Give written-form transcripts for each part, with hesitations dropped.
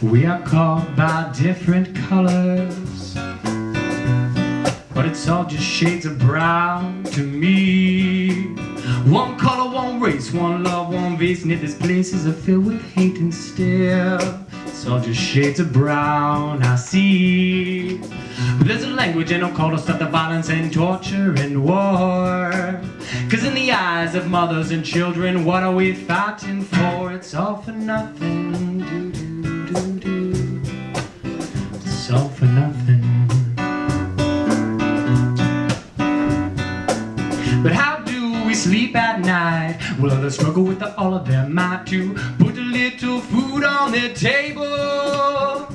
We are called by different colors, but it's all just shades of brown to me. One color, one race, one love, one vase, and yet this place is filled with hate and stare. It's all just shades of brown I see. But there's a language and no call to stop the violence and torture and war. Cause in the eyes of mothers and children, what are we fighting for? It's all for nothing. Do, do, do, do. It's all for nothing. But how do we sleep at night? Well, they struggle with all of their might to put a little food on their table.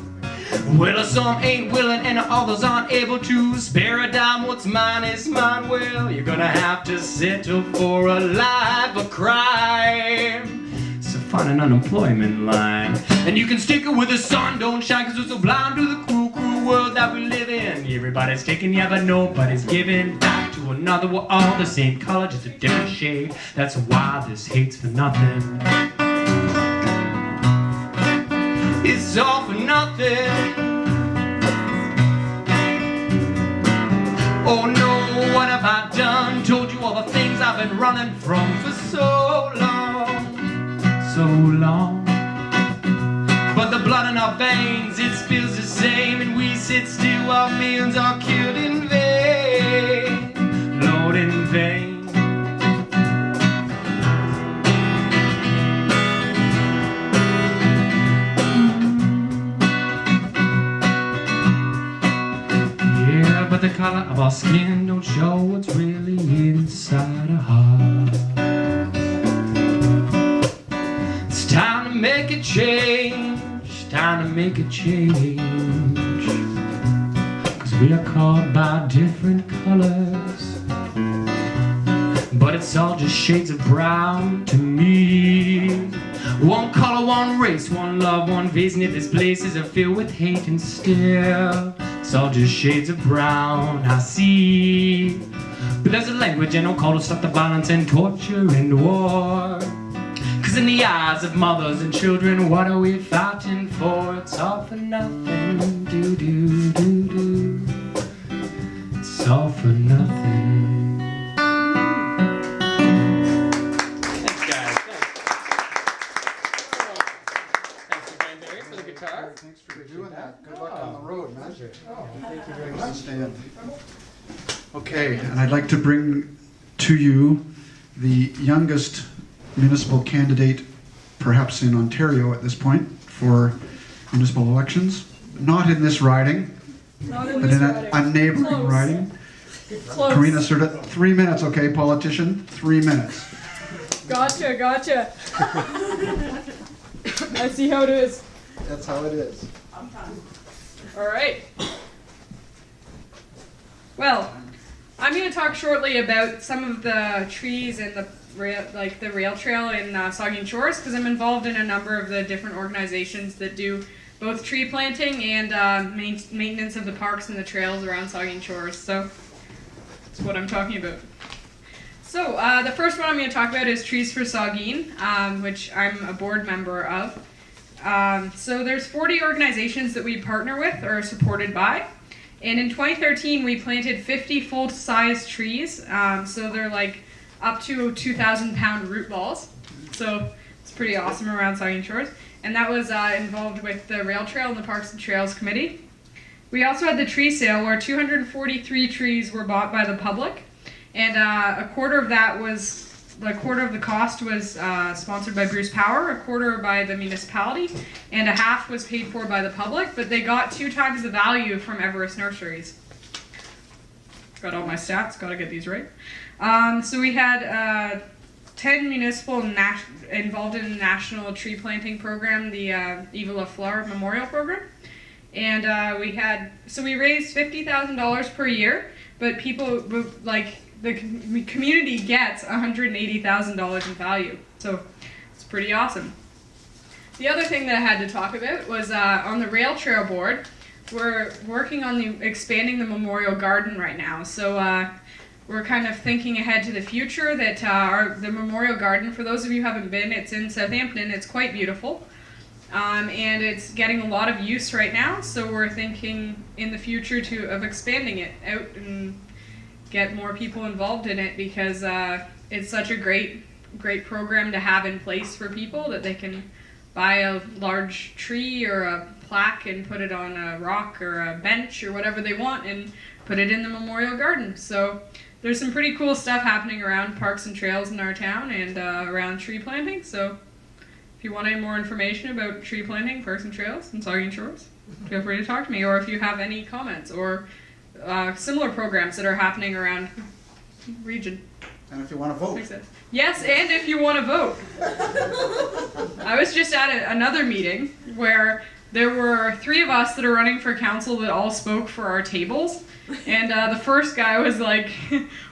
Well, some ain't willing and others aren't able to spare a dime. What's mine is mine. Well, you're gonna have to settle for a life of crime. So find an unemployment line, and you can stick it where the sun don't shine, cause we're so blind to the cruel, cruel world that we live in. Everybody's taking, yeah, but nobody's giving back to another. We're all the same color, just a different shade. That's why this hate's for nothing. It's all for nothing. Oh no, what have I done? Told you all the things I've been running from for so long, so long. But the blood in our veins, it feels the same, and we sit still while millions are killed in vain, Lord, in vain. But the color of our skin don't show what's really inside our heart. It's time to make a change, time to make a change. Cause we are called by different colors, but it's all just shades of brown to me. One color, one race, one love, one vase, and yet this place is filled with hate and stare. It's all just shades of brown I see. But there's a language and no call to stop the violence and torture and war. Cause in the eyes of mothers and children, what are we fighting for? It's all for nothing. Do, do, do, do. It's all for nothing. Thanks, guys. Thanks to Granberry for the guitar. Thanks for doing that. Good luck on the road, man. Oh, thank you very much. Stand. Okay, and I'd like to bring to you the youngest municipal candidate, perhaps in Ontario at this point, for municipal elections. Not in this riding, Not in but this in riding. a neighboring Close. riding. Close. Corrina Serda, 3 minutes, okay, politician? 3 minutes. Gotcha, gotcha. I see how it is. That's how it is. All right. Well, I'm going to talk shortly about some of the trees and the rail trail in Saugeen Shores, because I'm involved in a number of the different organizations that do both tree planting and maintenance of the parks and the trails around Saugeen Shores. So that's what I'm talking about. So the first one I'm going to talk about is Trees for Saugeen, which I'm a board member of. So there's 40 organizations that we partner with or are supported by. And in 2013, we planted 50 full-size trees. So they're like up to 2,000-pound root balls. So it's pretty awesome around Saugeen Shores. And that was involved with the rail trail and the Parks and Trails Committee. We also had the tree sale where 243 trees were bought by the public. And a quarter of the cost was sponsored by Bruce Power, a quarter by the municipality, and a half was paid for by the public, but they got 2 times the value from Everest Nurseries. Got all my stats, gotta get these right. So we had 10 municipal involved in the national tree planting program, the Eva LaFleur Memorial Program. And we raised $50,000 per year, but people, the community gets $180,000 in value. So it's pretty awesome. The other thing that I had to talk about was on the rail trail board, we're working on expanding the memorial garden right now. So we're kind of thinking ahead to the future that the memorial garden, for those of you who haven't been, it's in Southampton. It's quite beautiful. And it's getting a lot of use right now, so we're thinking in the future of expanding it out and get more people involved in it, because it's such a great program to have in place for people, that they can buy a large tree or a plaque and put it on a rock or a bench or whatever they want and put it in the memorial garden. So there's some pretty cool stuff happening around parks and trails in our town and around tree planting. So if you want any more information about tree planting, parks and trails, and Saugeen Shores, feel free to talk to me. Or if you have any comments or similar programs that are happening around the region. And if you want to vote. Yes, and if you want to vote. I was just at another meeting where there were 3 of us that are running for council that all spoke for our tables. And the first guy was like,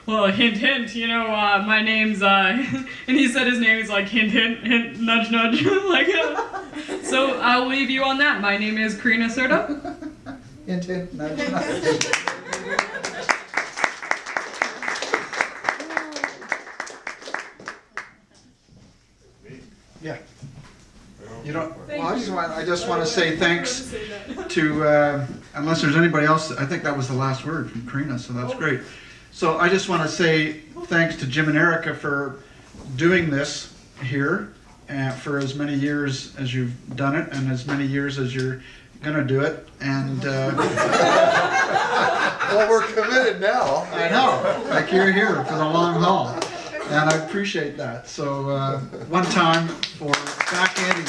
well, hint, hint, you know, my name's, and he said his name is like, hint, hint, hint, nudge, nudge. Like, so I'll leave you on that. My name is Corrina Serda. Hint, hint, nudge, nudge. Yeah. You know, well, I just want to say thanks to, unless there's anybody else, I think that was the last word from Corrina, so that's great. So I just want to say thanks to Jim and Erica for doing this here, for as many years as you've done it, and as many years as you're going to do it. And well, we're committed now. I know, like you're here for the long haul. And I appreciate that. So one time for back Eddie.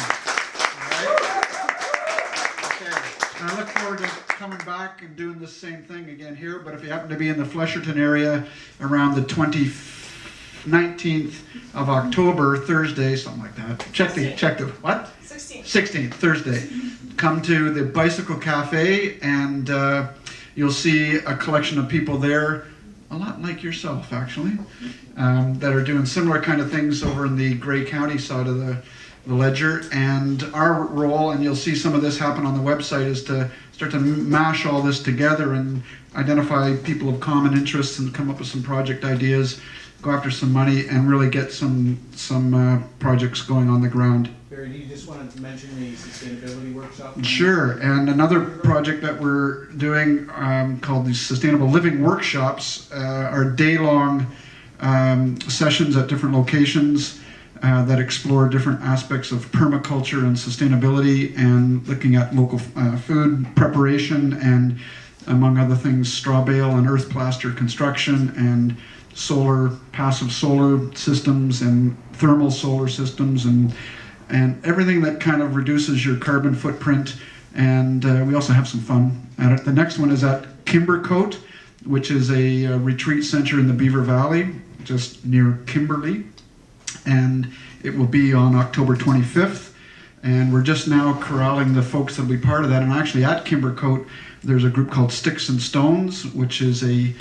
And I look forward to coming back and doing the same thing again here. But if you happen to be in the Flesherton area around the 19th of October, Thursday, something like that. Check the what? 16th, Thursday. Come to the Bicycle Cafe, and you'll see a collection of people there, a lot like yourself actually, that are doing similar kind of things over in the Grey County side of the ledger. And our role, and you'll see some of this happen on the website, is to start to mash all this together and identify people of common interests and come up with some project ideas, go after some money, and really get some projects going on the ground. Barry, do you just want to mention the sustainability workshop? Sure, and another project that we're doing called the Sustainable Living Workshops are day-long sessions at different locations that explore different aspects of permaculture and sustainability, and looking at local food preparation, and among other things, straw bale and earth plaster construction, and passive solar systems, and thermal solar systems, and everything that kind of reduces your carbon footprint. And we also have some fun at it. The next one is at Kimbercote, which is a retreat center in the Beaver Valley, just near Kimberley. And it will be on October 25th. And we're just now corralling the folks that will be part of that. And actually at Kimbercote, there's a group called Sticks and Stones, which is a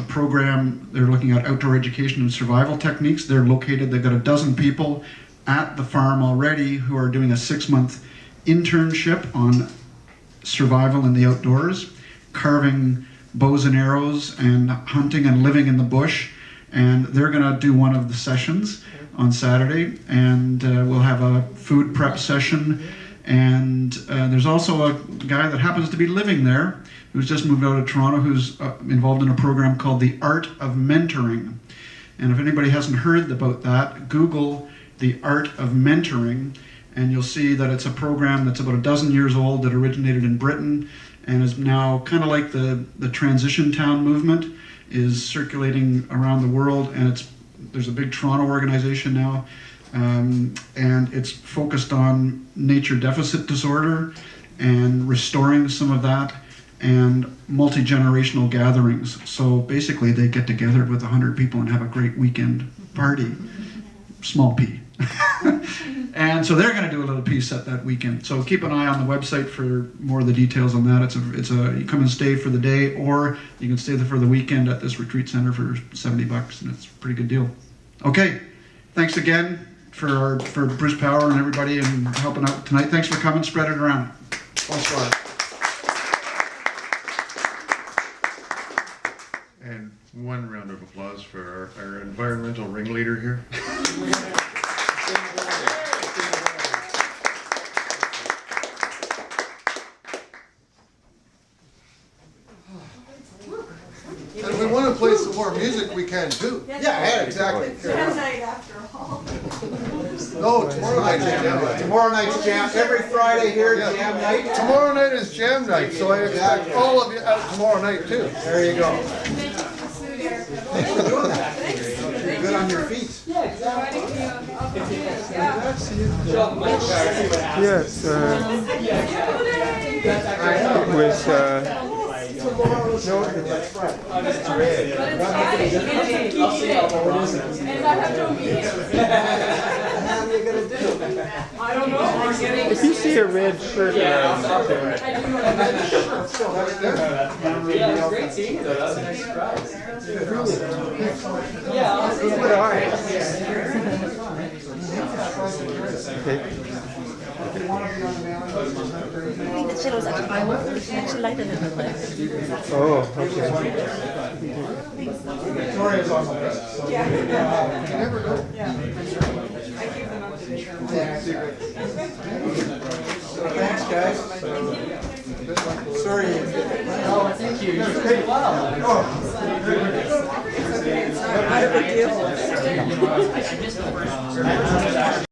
program. They're looking at outdoor education and survival techniques. They're located, they've got a dozen people at the farm already who are doing a 6-month internship on survival in the outdoors, carving bows and arrows and hunting and living in the bush. And they're going to do one of the sessions on Saturday, and we'll have a food prep session. And there's also a guy that happens to be living there who's just moved out of Toronto, who's involved in a program called the Art of Mentoring. And if anybody hasn't heard about that, Google the Art of Mentoring, and you'll see that it's a program that's about 12 years old, that originated in Britain and is now kind of like the Transition Town movement, is circulating around the world. And there's a big Toronto organization now, and it's focused on nature deficit disorder and restoring some of that, and multi-generational gatherings. So basically they get together with 100 people and have a great weekend party, small p. And so they're going to do a little piece at that weekend. So keep an eye on the website for more of the details on that. You come and stay for the day, or you can stay there for the weekend at this retreat center for $70, and it's a pretty good deal. Okay, thanks again for Bruce Power and everybody and helping out tonight. Thanks for coming. Spread it around. Bonsoir. And one round of applause for our environmental ringleader here. the more music we can do. Yeah, exactly. Jam night after all. No, tomorrow night's jam night. Tomorrow night's jam, every Friday here, Yeah. jam night. Tomorrow night is jam night, so I expect all of you out tomorrow night too. There you go. You're good on your feet. Yes, it was, if you see a red shirt around out there, Yeah, it was great seeing you though. That was a nice surprise. The cello's actually lighter than the left. oh, okay. Victoria's on the list. So thanks, guys. Sorry. Oh, thank you. You did well. Not a big deal. I missed the first one.